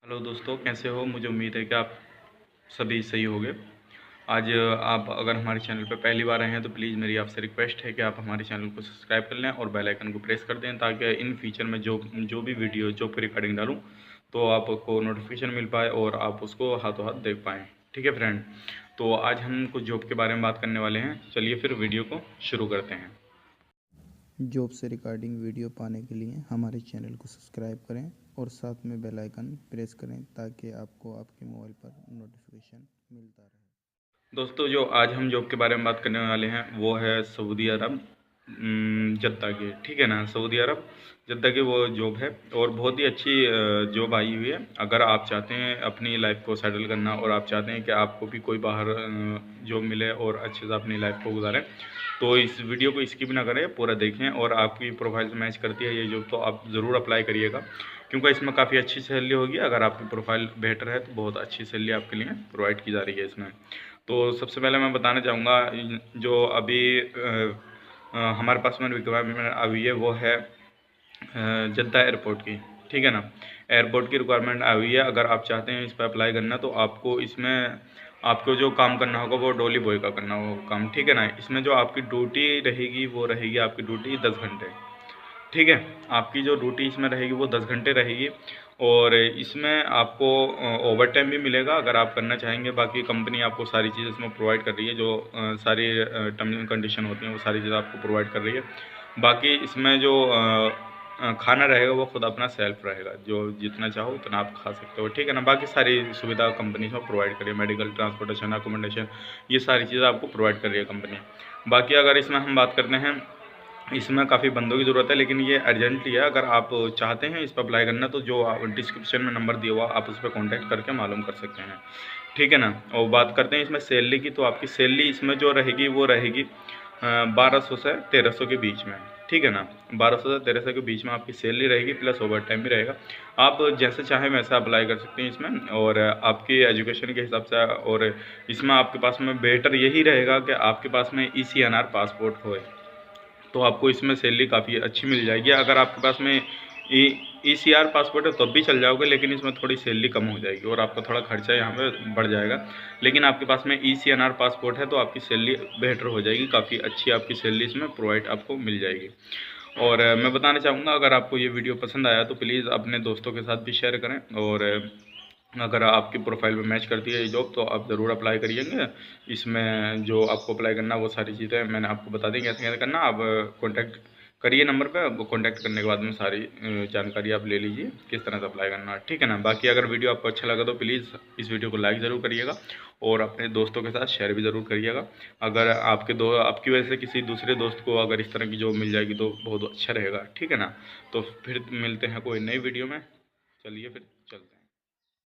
Hello दोस्तों, कैसे हो? मुझे उम्मीद है कि आप सभी सही होंगे। आज आप अगर हमारे चैनल पर पहली बार आए हैं तो प्लीज़ मेरी आपसे रिक्वेस्ट है कि आप हमारे चैनल को सब्सक्राइब कर लें और बेल आइकन को प्रेस कर दें, ताकि इन फ्यूचर में जो भी वीडियो जॉब के रिगार्डिंग डालूं तो आपको नोटिफिकेशन मिल पाए और आप उसको हाथों हाथ देख पाएँ। ठीक है फ्रेंड, तो आज हम कुछ जॉब के बारे में बात करने वाले हैं। चलिए फिर वीडियो को शुरू करते हैं। जॉब से रिगार्डिंग वीडियो पाने के लिए हमारे चैनल को सब्सक्राइब करें और साथ में बेल आइकन प्रेस करें ताकि आपको आपके मोबाइल पर नोटिफिकेशन मिलता रहे। दोस्तों, जो आज हम जॉब के बारे में बात करने वाले हैं वो है सऊदी अरब, जद्दा की। ठीक है ना, सऊदी अरब जद्दा की वो जॉब है और बहुत ही अच्छी जॉब आई हुई है। अगर आप चाहते हैं अपनी लाइफ को सेटल करना और आप चाहते हैं कि आपको भी कोई बाहर जॉब मिले और अच्छे से अपनी लाइफ को गुजारें, तो इस वीडियो को स्किप ना करें, पूरा देखें। और आपकी प्रोफाइल से मैच करती है ये जॉब तो आप ज़रूर अप्लाई करिएगा, क्योंकि इसमें काफ़ी अच्छी सैलरी होगी। अगर आपकी प्रोफाइल बेहतर है तो बहुत अच्छी सैलरी आपके लिए प्रोवाइड की जा रही है इसमें। तो सबसे पहले मैं बताना चाहूँगा, जो अभी हमारे पास में रिक्वायरमेंट आई है वो है जद्दा एयरपोर्ट की। ठीक है ना, एयरपोर्ट की रिक्वायरमेंट आई हुई है। अगर आप चाहते हैं इस पर अप्लाई करना तो आपको इसमें आपको जो काम करना होगा वो डोली बॉय का करना होगा काम। ठीक है ना, इसमें जो आपकी ड्यूटी रहेगी वो रहेगी आपकी ड्यूटी 10 घंटे। ठीक है, आपकी जो ड्यूटी इसमें रहेगी वो 10 घंटे रहेगी और इसमें आपको ओवर टाइम भी मिलेगा अगर आप करना चाहेंगे। बाकी कंपनी आपको सारी चीज़ इसमें प्रोवाइड कर रही है, जो सारी टर्म्स एंड कंडीशन होती हैं वो सारी चीज़ आपको प्रोवाइड कर रही है। बाकी इसमें जो खाना रहेगा वो खुद अपना सेल्फ रहेगा, जो जितना चाहो उतना आप खा सकते हो। ठीक है ना, बाकी सारी सुविधा कंपनी इसमें प्रोवाइड कर रही है, मेडिकल, ट्रांसपोर्टेशन, अकोमोडेशन, ये सारी चीज़ें आपको प्रोवाइड कर रही है कंपनी। बाकी अगर इसमें हम बात करते हैं, इसमें काफ़ी बंदों की ज़रूरत है, लेकिन ये अर्जेंटली है। अगर आप चाहते हैं इस पर अप्लाई करना तो जो डिस्क्रिप्शन में नंबर दिया हुआ आप उस पर कॉन्टैक्ट करके मालूम कर सकते हैं। ठीक है ना, और बात करते हैं इसमें सैलरी की, तो आपकी सैलरी इसमें जो रहेगी वो रहेगी 1200 से 1300 के बीच में। ठीक है ना, 1200 से 1300 के बीच में आपकी सैलरी रहेगी, प्लस ओवर टाइम भी रहेगा। आप जैसे चाहें वैसा अप्लाई कर सकते हैं इसमें, और आपकी एजुकेशन के हिसाब से। और इसमें आपके पास में बेटर यही रहेगा कि आपके पास में ECNR पासपोर्ट होए, तो आपको इसमें सैलरी काफ़ी अच्छी मिल जाएगी। अगर आपके पास में ECR पासपोर्ट है तब भी चल जाओगे, लेकिन इसमें थोड़ी सैलरी कम हो जाएगी और आपका थोड़ा खर्चा यहाँ पे बढ़ जाएगा। लेकिन आपके पास में ECNR पासपोर्ट है तो आपकी सैलरी बेहतर हो जाएगी, काफ़ी अच्छी आपकी सैलरी इसमें प्रोवाइड आपको मिल जाएगी। और मैं बताना चाहूँगा, अगर आपको ये वीडियो पसंद आया तो प्लीज़ अपने दोस्तों के साथ भी शेयर करें। और अगर आपकी प्रोफाइल में मैच करती है ये जॉब तो आप ज़रूर अप्लाई करिएंगे। इसमें जो आपको अप्लाई करना वो सारी चीज़ें मैंने आपको बता दी कैसे कैसे करना। आप कॉन्टैक्ट करिए नंबर पे, वो कॉन्टैक्ट करने के बाद में सारी जानकारी आप ले लीजिए किस तरह से अप्लाई करना है। ठीक है ना, बाकी अगर वीडियो आपको अच्छा लगा तो प्लीज़ इस वीडियो को लाइक ज़रूर करिएगा और अपने दोस्तों के साथ शेयर भी ज़रूर करिएगा। अगर आपकी वजह से किसी दूसरे दोस्त को अगर इस तरह की जॉब मिल जाएगी तो बहुत अच्छा रहेगा। ठीक है ना, तो फिर मिलते हैं कोई नई वीडियो में। चलिए फिर चलते हैं।